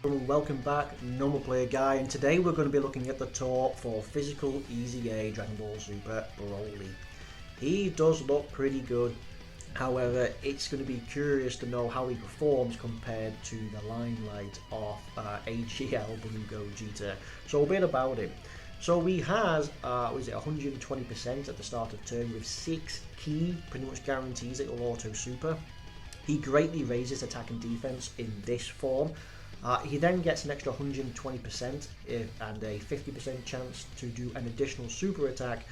Welcome back, Normal Player Guy, and today we're going to be looking at the talk for Physical Easy A Dragon Ball Super Broly. He does look pretty good, however it's going to be curious to know how he performs compared to the limelight of AGL Blue Gogeta. So a bit about him. So he has, 120% at the start of turn with 6 key, pretty much guarantees it will auto super. He greatly raises attack and defense in this form. He then gets an extra 120% and a 50% chance to do an additional super attack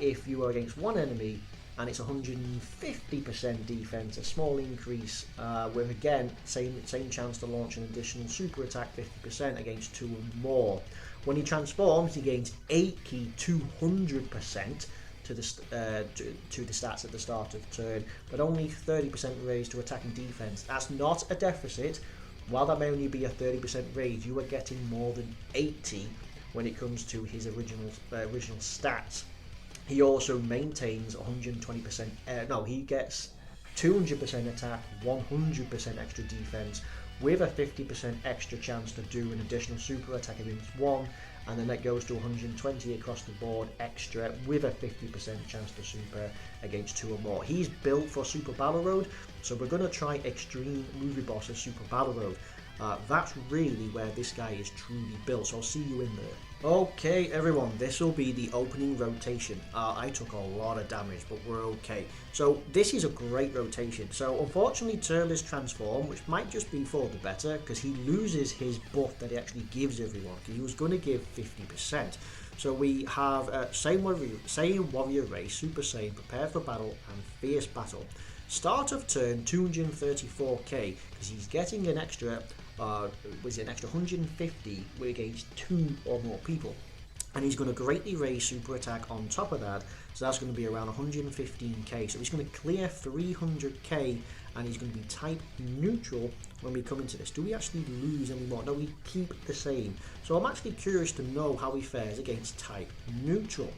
if you are against one enemy, and it's 150% defense, a small increase with again same chance to launch an additional super attack 50% against 2 or more. When he transforms, he gains 8 key 200% to the stats at the start of turn, but only 30% raise to attack and defense. That's not a deficit. While that may only be a 30% raise, you are getting more than 80 when it comes to his original stats. He also maintains 120%. He gets 200% attack, 100% extra defense, with a 50% extra chance to do an additional super attack against one, and then that goes to 120 across the board extra with a 50% chance to super against 2 or more. He's built for Super Battle Road, so we're going to try Extreme Movie Boss as Super Battle Road. That's really where this guy is truly built, so I'll see you in there. Okay everyone, this will be the opening rotation. I took a lot of damage, but we're okay. So this is a great rotation. So unfortunately Turles transform, which might just be for the better, because he loses his buff that he actually gives everyone. He was going to give 50%. So we have same warrior race, Super Saiyan, prepare for battle, and fierce battle. Start of turn 234k, because he's getting an extra an extra 150 against 2 or more people, and he's going to greatly raise super attack on top of that, so that's going to be around 115k. So he's going to clear 300k, and he's going to be type neutral when we come into this. Do we actually lose any more? No, we keep the same. So I'm actually curious to know how he fares against type neutral.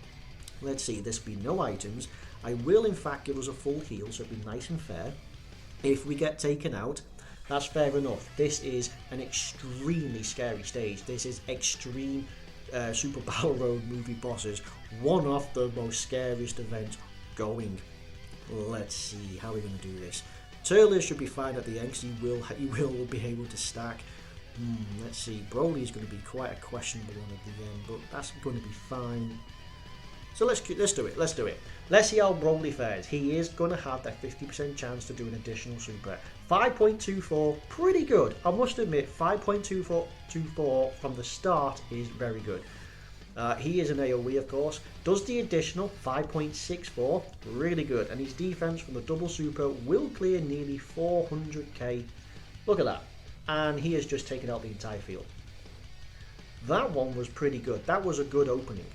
Let's see, there'll be no items. I will in fact give us a full heal, so it'll be nice and fair. If we get taken out, that's fair enough. This is an extremely scary stage. This is Extreme Super Battle Road movie bosses. One of the most scariest events going. Let's see how we're going to do this. Turles should be fine at the end, because he will be able to stack. Let's see. Broly is going to be quite a questionable one at the end, but that's going to be fine. So let's do it. Let's see how Broly fares. He is going to have that 50% chance to do an additional super. 5.24, pretty good. I must admit, 5.24 from the start is very good. He is an AoE, of course. Does the additional 5.64, really good. And his defense from the double super will clear nearly 400k. Look at that. And he has just taken out the entire field. That one was pretty good. That was a good opening.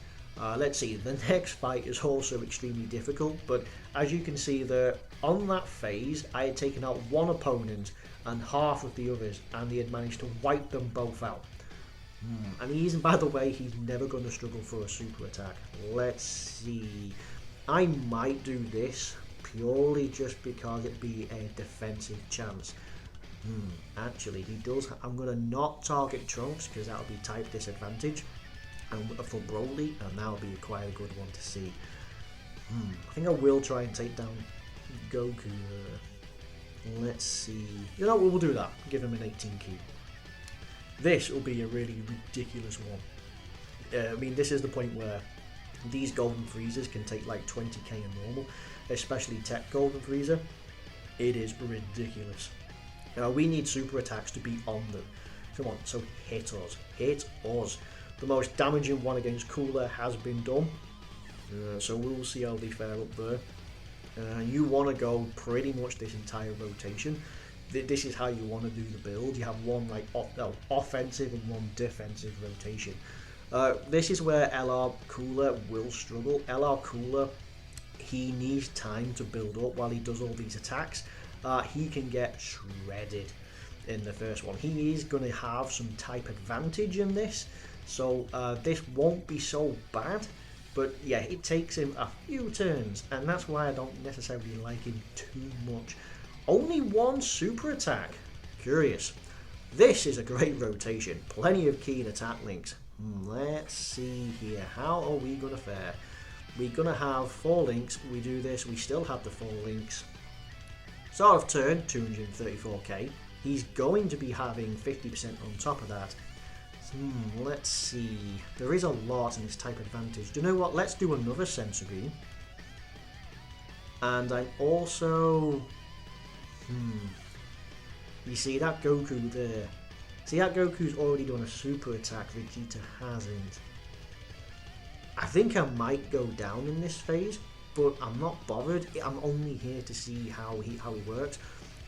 Let's see, the next fight is also extremely difficult, but as you can see there, on that phase, I had taken out one opponent and half of the others, and he had managed to wipe them both out. And by the way, he's never going to struggle for a super attack. Let's see, I might do this purely just because it'd be a defensive chance. Actually, he does. I'm going to not target Trunks, because that'll be type disadvantage. And for Broly, and that'll be quite a good one to see. I think I will try and take down Goku. Let's see. You know what, we'll do that. Give him an 18 key. This will be a really ridiculous one. I mean, this is the point where these Golden Freezers can take like 20k a normal, especially Tech Golden Freezer. It is ridiculous. Now we need super attacks to be on them. Come on, so hit us. Hit us. The most damaging one against Cooler has been done, so we'll see how they fare up there. You want to go pretty much this entire rotation. This is how you want to do the build. You have one offensive and one defensive rotation. This is where LR Cooler will struggle. LR Cooler, he needs time to build up while he does all these attacks. He can get shredded in the first one. He is going to have some type advantage in this. So this won't be so bad, but yeah, it takes him a few turns, and that's why I don't necessarily like him too much. Only one super attack. Curious. This is a great rotation. Plenty of key and attack links. Let's see here. How are we going to fare? We're going to have 4 links. We do this. We still have the 4 links. Start of turn, 234k. He's going to be having 50% on top of that. Let's see. There is a lot in this type advantage. Do you know what? Let's do another Sensor Beam. And I'm also... You see that Goku there? See that Goku's already done a super attack, Vegeta hasn't. I think I might go down in this phase, but I'm not bothered. I'm only here to see how he works.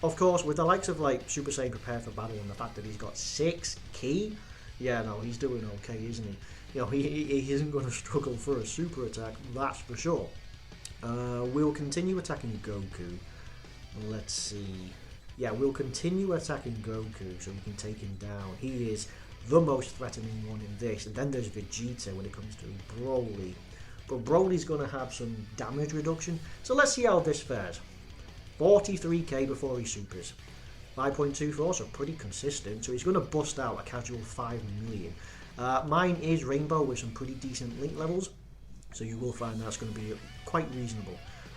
Of course, with the likes of like Super Saiyan Prepare for Battle and the fact that he's got 6 key, yeah, no, he's doing okay, isn't he? You know, he isn't going to struggle for a super attack, that's for sure. We'll continue attacking Goku. Let's see. Yeah, we'll continue attacking Goku so we can take him down. He is the most threatening one in this. And then there's Vegeta when it comes to Broly. But Broly's going to have some damage reduction. So let's see how this fares. 43k before he supers. 5.24, so pretty consistent. So he's going to bust out a casual 5 million. Mine is Rainbow with some pretty decent link levels. So you will find that's going to be quite reasonable.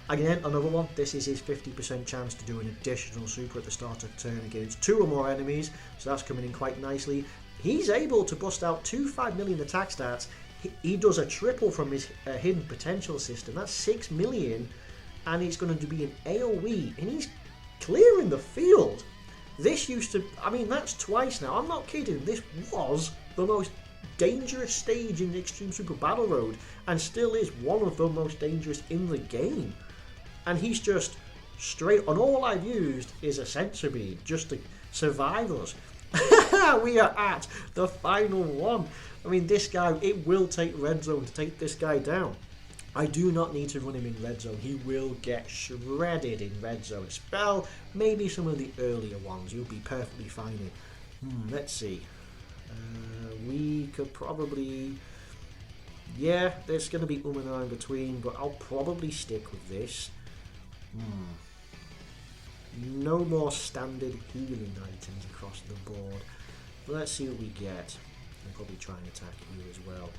Again, another one. This is his 50% chance to do an additional super at the start of turn against 2 or more enemies. So that's coming in quite nicely. He's able to bust out 2 5 million attack stats. He does a triple from his hidden potential system. That's 6 million. And it's going to be an AoE. And he's clearing the field. This used to... I mean, that's twice now. I'm not kidding. This was the most dangerous stage in the Extreme Super Battle Road. And still is one of the most dangerous in the game. And he's just straight... And all I've used is a Sensor Beam just to survive us. We are at the final one. I mean, this guy... It will take Red Zone to take this guy down. I do not need to run him in Red Zone. He will get shredded in Red Zone. Spell maybe some of the earlier ones. You'll be perfectly fine in. Let's see. We could probably... Yeah, there's going to be and ah in between, but I'll probably stick with this. No more standard healing items across the board. Let's see what we get. I'll probably try and attack you as well.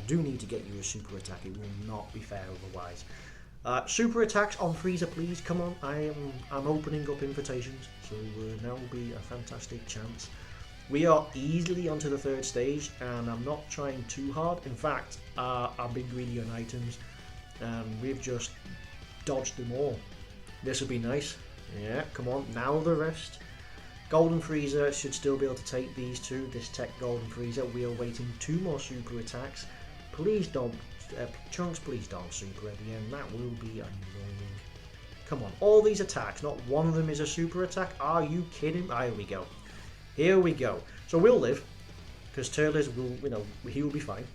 Do need to get you a super attack. It will not be fair otherwise. Super attacks on Frieza, please. Come on, I'm opening up invitations, so now will be a fantastic chance. We are easily onto the 3rd stage, and I'm not trying too hard. In fact, I've been greedy on items, and we've just dodged them all. This will be nice. Yeah, come on, now the rest. Golden Frieza should still be able to take these 2. This Tech Golden Frieza. We are waiting 2 more super attacks. Please don't, Trunks, please don't super at the end. That will be annoying. Come on, all these attacks, not one of them is a super attack. Are you kidding? Here we go. Here we go. So we'll live, because Turles will, he will be fine.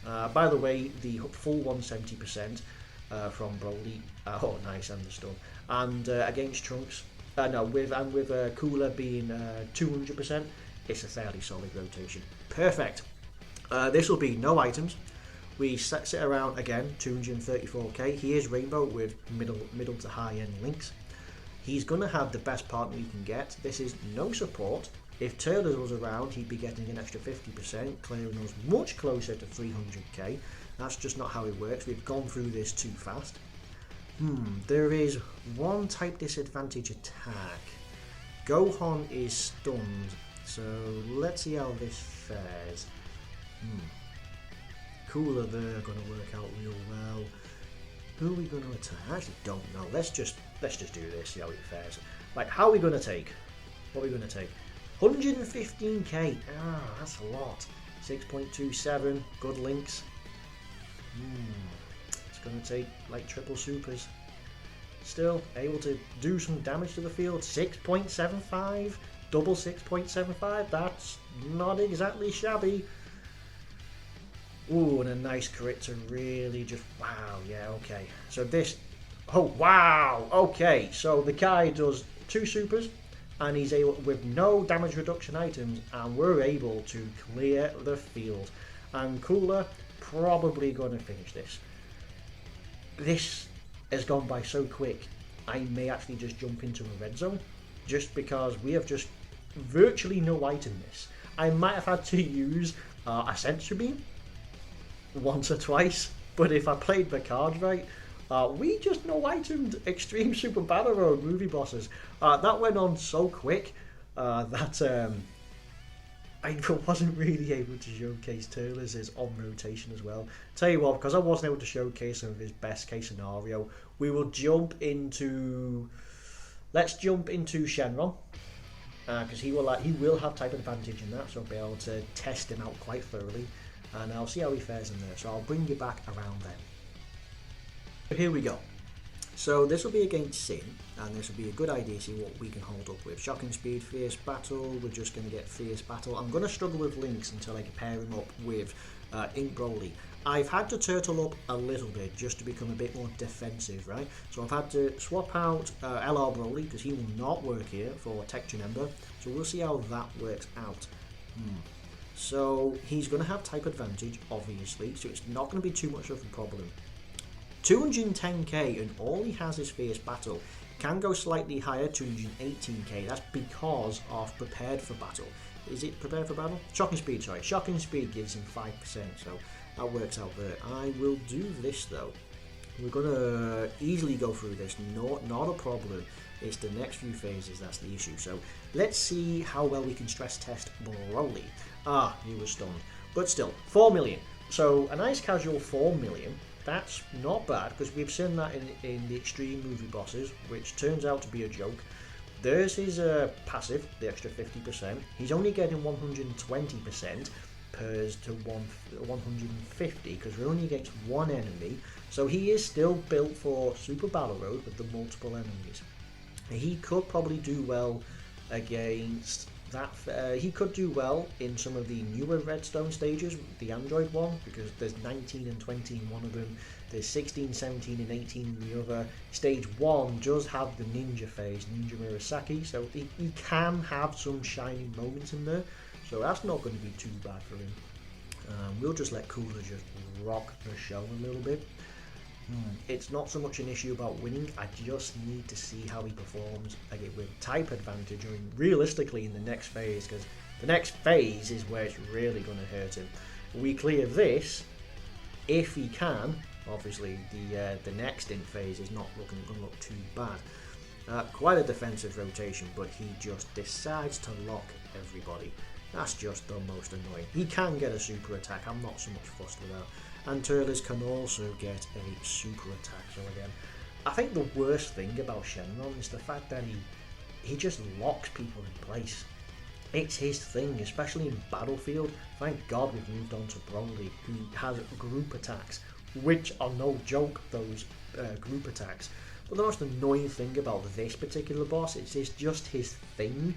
By the way, the full 170% from Broly. Oh, nice, understood. And against Trunks. With Cooler being 200%, it's a fairly solid rotation. Perfect. This will be no items. We sit around again 234k. He is Rainbow with middle to high end links. He's gonna have the best partner you can get. This is no support. If Turles was around, he'd be getting an extra 50%, clearing us much closer to 300k. That's just not how it works. We've gone through this too fast. There is one type disadvantage attack. Gohan is stunned, so let's see how this fares. Cooler there, going to work out real well. Who are we going to attack? I actually don't know. Let's just do this, see how it fares. Like, how are we going to take? What are we going to take? 115k. That's a lot. 6.27. Good links. Going to take like triple supers. Still able to do some damage to the field. 6.75, double 6.75. That's not exactly shabby. Ooh, and a nice crit to really just wow. Yeah, okay. So this. Oh wow. Okay, so the guy does 2 supers, and he's able with no damage reduction items, and we're able to clear the field. And Cooler probably going to finish this. This has gone by so quick, I may actually just jump into a Red Zone, just because we have just virtually no item miss. I might have had to use a Sentry Beam once or twice, but if I played the cards right, we just no itemed Extreme Super Battle Road movie bosses. That went on so quick that I wasn't really able to showcase Turles' on rotation as well. Tell you what, because I wasn't able to showcase some of his best case scenario, we will jump into... Let's jump into Shenron, because he will have type advantage in that, so I'll be able to test him out quite thoroughly, and I'll see how he fares in there. So I'll bring you back around then. Here we go. So this will be against Sin, and this will be a good idea to see what we can hold up with. Shocking Speed, Fierce Battle, we're just going to get Fierce Battle. I'm going to struggle with Lynx until I can pair him up with Ink Broly. I've had to turtle up a little bit just to become a bit more defensive, right? So I've had to swap out LR Broly because he will not work here for Texture Ember. So we'll see how that works out. So he's going to have type advantage, obviously, so it's not going to be too much of a problem. 210k and all he has is Fierce Battle. Can go slightly higher, 218k. That's because of Prepared for Battle. Is it Prepared for Battle? Shocking Speed, sorry. Shocking Speed gives him 5%, so that works out there. I will do this though. We're going to easily go through this, not a problem. It's the next few phases that's the issue. So let's see how well we can stress test Broly. He was stunned. But still, 4 million. So a nice casual 4 million. That's not bad, because we've seen that in the Extreme movie bosses, which turns out to be a joke. There's his passive, the extra 50%. He's only getting 120% pairs to 150, because we're only against one enemy. So he is still built for Super Battle Road with the multiple enemies. He could probably do well against that. He could do well in some of the newer Redstone stages, the Android one, because there's 19 and 20 in one of them, there's 16, 17 and 18 in the other. Stage 1 does have the Ninja phase, Ninja Murasaki, so he can have some shining moments in there, so that's not going to be too bad for him. We'll just let Cooler just rock the show a little bit. It's not so much an issue about winning, I just need to see how he performs again with type advantage, I mean, realistically in the next phase, because the next phase is where it's really going to hurt him. We clear this, if he can, obviously the next in phase is not going to look too bad. Quite a defensive rotation, but he just decides to lock everybody. That's just the most annoying. He can get a super attack, I'm not so much fussed with that. And Turles can also get a super attack. So again, I think the worst thing about Shenron is the fact that he just locks people in place. It's his thing, especially in Battlefield. Thank God we've moved on to Broly, who has group attacks, which are no joke, those group attacks. But the most annoying thing about this particular boss is it's just his thing.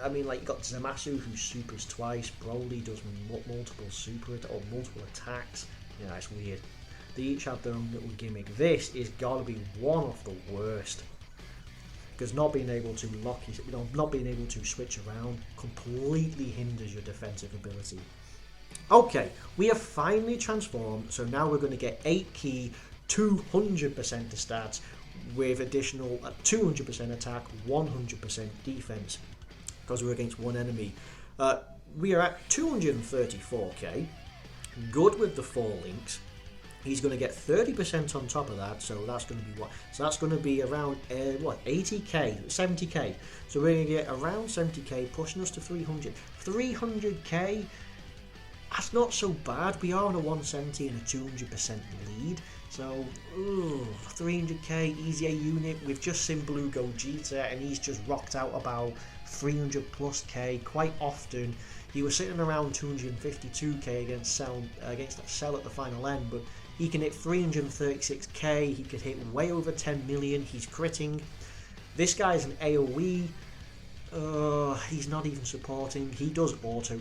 I mean, like, you got Zamasu who supers twice, Broly does multiple multiple attacks. Yeah, it's weird. They each have their own little gimmick. This is gotta be one of the worst, because not being able to lock his, not being able to switch around completely hinders your defensive ability. Okay, we have finally transformed, so now we're going to get 8 key, 200% to stats, with additional 200% attack, 100% defense. Because we're against one enemy. We are at 234k, good with the 4 links. He's going to get 30% on top of that, so that's going to be what? So that's going to be around, 80k, 70k. So we're going to get around 70k, pushing us to 300. 300k, that's not so bad. We are on a 170 and a 200% lead. So, 300k, easier unit. We've just seen Blue Gogeta, and he's just rocked out about 300 plus k quite often. He was sitting around 252k against Cell at the final end, but he can hit 336k. He could hit way over 10 million. He's critting. This guy's an AoE. He's not even supporting. He does auto.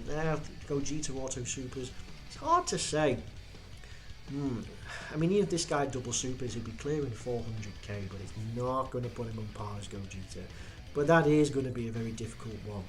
Gogeta auto supers. It's hard to say. I mean, even if this guy double supers, he'd be clearing 400k, but it's not going to put him on par as Gogeta. But that is going to be a very difficult one.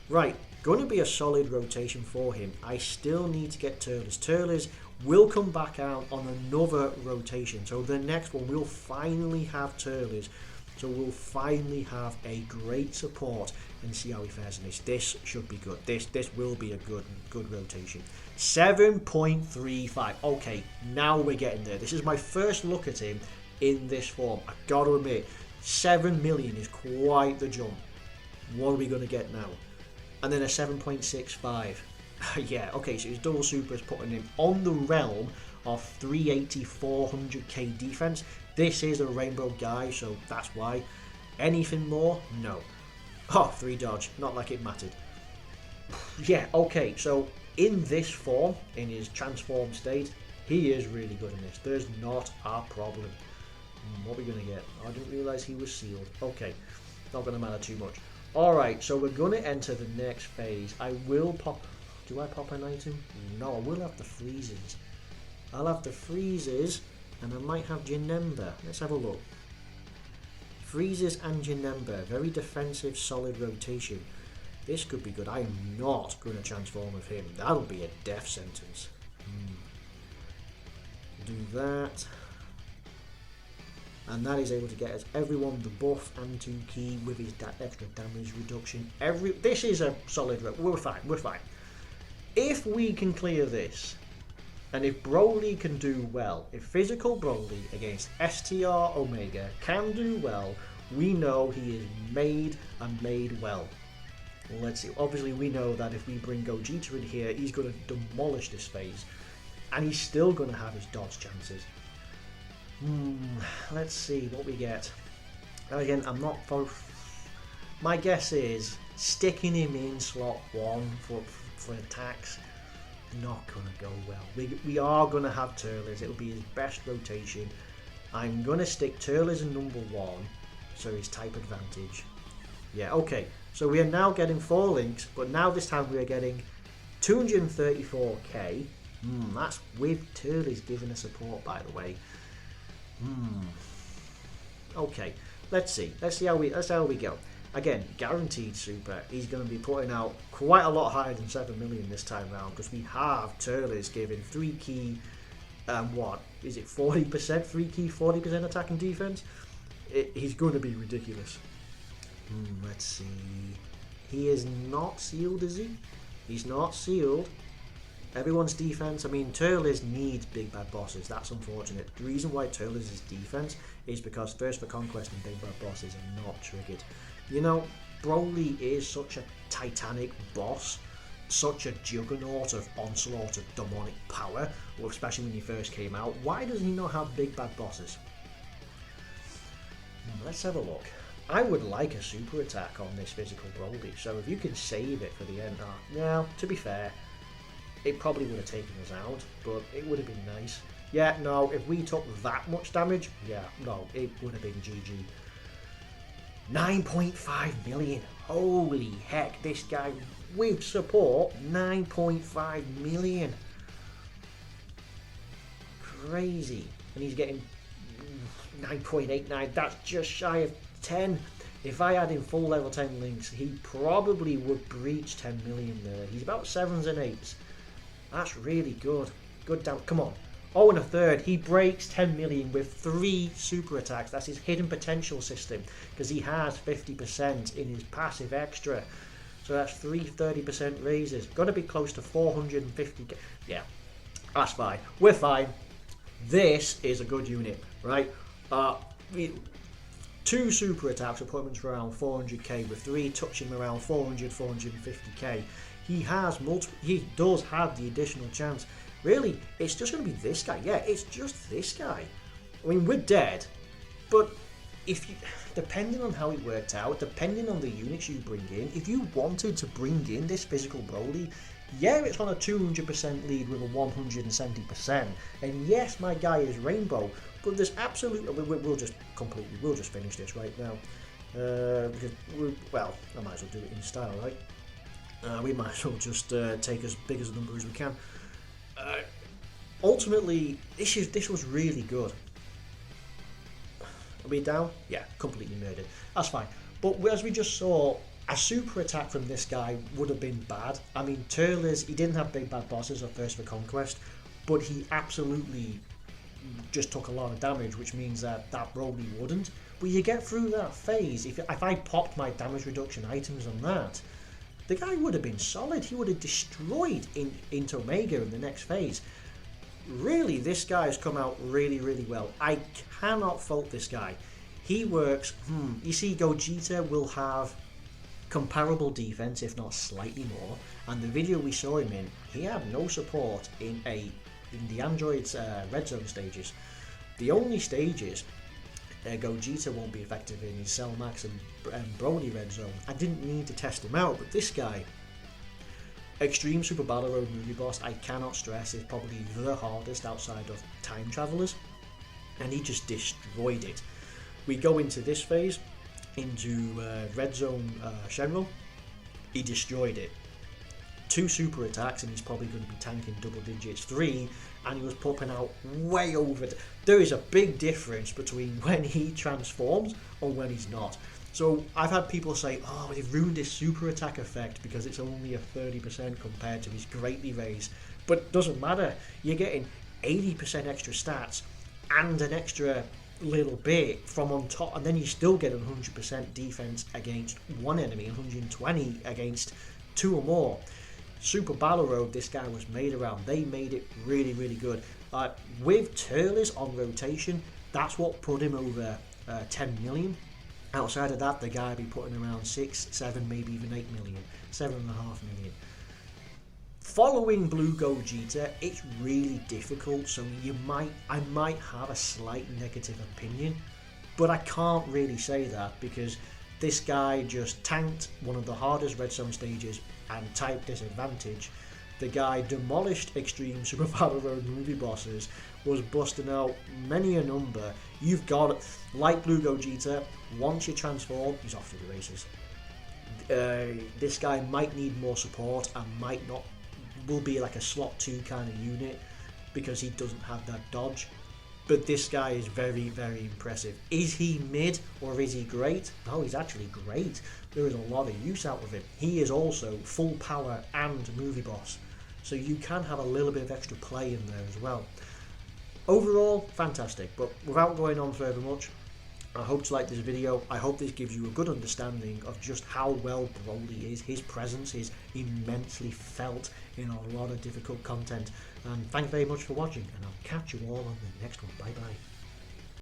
Right, going to be a solid rotation for him. I still need to get Turles. Turles will come back out on another rotation. So the next one, we'll finally have Turles. So we'll finally have a great support and see how he fares in this. This should be good. This will be a good rotation. 7.35. Okay, now we're getting there. This is my first look at him in this form. I gotta admit, 7 million is quite the jump. What are we gonna get now? And then a 7.65. Yeah, okay, so his double super is putting him on the realm of 380, 400k defense. This is a rainbow guy, so that's why. Anything more? No. Oh, 3 dodge. Not like it mattered. Yeah, okay, so in this form, in his transformed state, he is really good in this. There's not a problem. What are we going to get? I didn't realise he was sealed. Okay, not going to matter too much. Alright, so we're going to enter the next phase. I will pop... Do I pop an item? No, I will have the freezes. I'll have the freezes, and I might have Janemba. Let's have a look. Freezes and Janemba. Very defensive, solid rotation. This could be good. I am not going to transform with him. That'll be a death sentence. Do that. And that is able to get us everyone the buff and 2 key with his extra damage reduction. This is a solid... We're fine. We're fine. If we can clear this, and if Broly can do well, if physical Broly against STR Omega can do well, we know he is made and made well. Let's see. Obviously, we know that if we bring Gogeta in here, he's going to demolish this phase, and he's still going to have his dodge chances. Let's see what we get. And again, I'm not for... My guess is sticking him in slot 1 for attacks, not going to go well. We are going to have Turles. It'll be his best rotation. I'm going to stick Turles in number 1, so his type advantage. Yeah, okay. So we are now getting 4 links, but now this time we are getting 234k. That's with Turles giving us support, by the way. Okay, let's see how we go. Again, guaranteed super. He's going to be putting out quite a lot higher than 7 million this time round, because we have Turles giving 3 key, what is it, 40%? 3 key, 40% attack and defense. He's going to be ridiculous. Let's see. He is not sealed, is he? He's not sealed. Everyone's defense, I mean, Turles needs big bad bosses. That's unfortunate. The reason why Turles' defense is because Thirst for Conquest and big bad bosses are not triggered. You know, Broly is such a titanic boss, such a juggernaut of onslaught of demonic power, especially when he first came out. Why does he not have big bad bosses? Let's have a look. I would like a super attack on this physical Broly, so if you can save it for the end, now, to be fair, it probably would have taken us out, but it would have been nice. Yeah, no, if we took that much damage, yeah, no, it would have been GG. 9.5 million. Holy heck, this guy with support, 9.5 million. Crazy. And he's getting 9.89. That's just shy of 10. If I had him full level 10 links, he probably would breach 10 million there. He's about 7s and 8s. That's really good. Good down. Come on. Oh, and a third. He breaks 10 million with 3 super attacks. That's his hidden potential system, because he has 50% in his passive extra. So that's 3 30% raises. Got to be close to 450. Yeah, that's fine. We're fine. This is a good unit, right? 2 super attacks will put him into around 400k, with 3 touching around 400, 450k. He does have the additional chance. Really, it's just going to be this guy. Yeah, it's just this guy. I mean, we're dead, but depending on how it worked out, depending on the units you bring in, if you wanted to bring in this physical Broly, yeah, it's on a 200% lead with a 170%. And yes, my guy is Rainbow, but there's absolutely... We'll just finish this right now. Because, I might as well do it in style, right? We might as well just take as big as a number as we can. Ultimately, this was really good. Are we down? Yeah, completely murdered. That's fine. But as we just saw, a super attack from this guy would have been bad. I mean, Turles, he didn't have big bad bosses or Thirst for Conquest, but he absolutely just took a lot of damage, which means that Broly wouldn't. But you get through that phase, if I popped my damage reduction items on that, the guy would have been solid. He would have destroyed into Omega in the next phase. Really, this guy has come out really, really well. I cannot fault this guy. He works. You see, Gogeta will have comparable defense, if not slightly more. And the video we saw him in, he had no support in the Android's Red Zone stages. The only stages Gogeta won't be effective in is Cell Max and Broly Red Zone. I didn't need to test him out, but this guy, Extreme Super Battle Road Movie Boss, I cannot stress, is probably the hardest outside of Time Travelers, and he just destroyed it. We go into this phase, into Red Zone Shenron. He destroyed it. 2 super attacks and he's probably going to be tanking double digits. 3, and he was popping out way over. There is a big difference between when he transforms or when he's not. So I've had people say, oh, they've ruined his super attack effect because it's only a 30% compared to his greatly raised. But it doesn't matter. You're getting 80% extra stats and an extra little bit from on top, and then you still get 100% defense against one enemy, 120 against 2 or more. Super Battle Road, this guy was made around. They made it really, really good. With Turles on rotation, that's what put him over 10 million. Outside of that, the guy would be putting around 6, 7, maybe even 8 million, 7.5 million. Following Blue Gogeta, it's really difficult, so I might have a slight negative opinion, but I can't really say that because this guy just tanked one of the hardest Red Zone stages and type disadvantage. The guy demolished Extreme Super Battle Road movie bosses, was busting out many a number. You've got, like Blue Gogeta, once you transform, he's off to the races. This guy might need more support and will be like a slot 2 kind of unit because he doesn't have that dodge. But this guy is very, very impressive. Is he mid or is he great? No, he's actually great. There is a lot of use out of him. He is also full power and movie boss, so you can have a little bit of extra play in there as well. Overall, fantastic. But without going on further much, I hope you like this video. I hope this gives you a good understanding of just how well Broly is. His presence is immensely felt in a lot of difficult content. And thank you very much for watching, and I'll catch you all on the next one. Bye bye.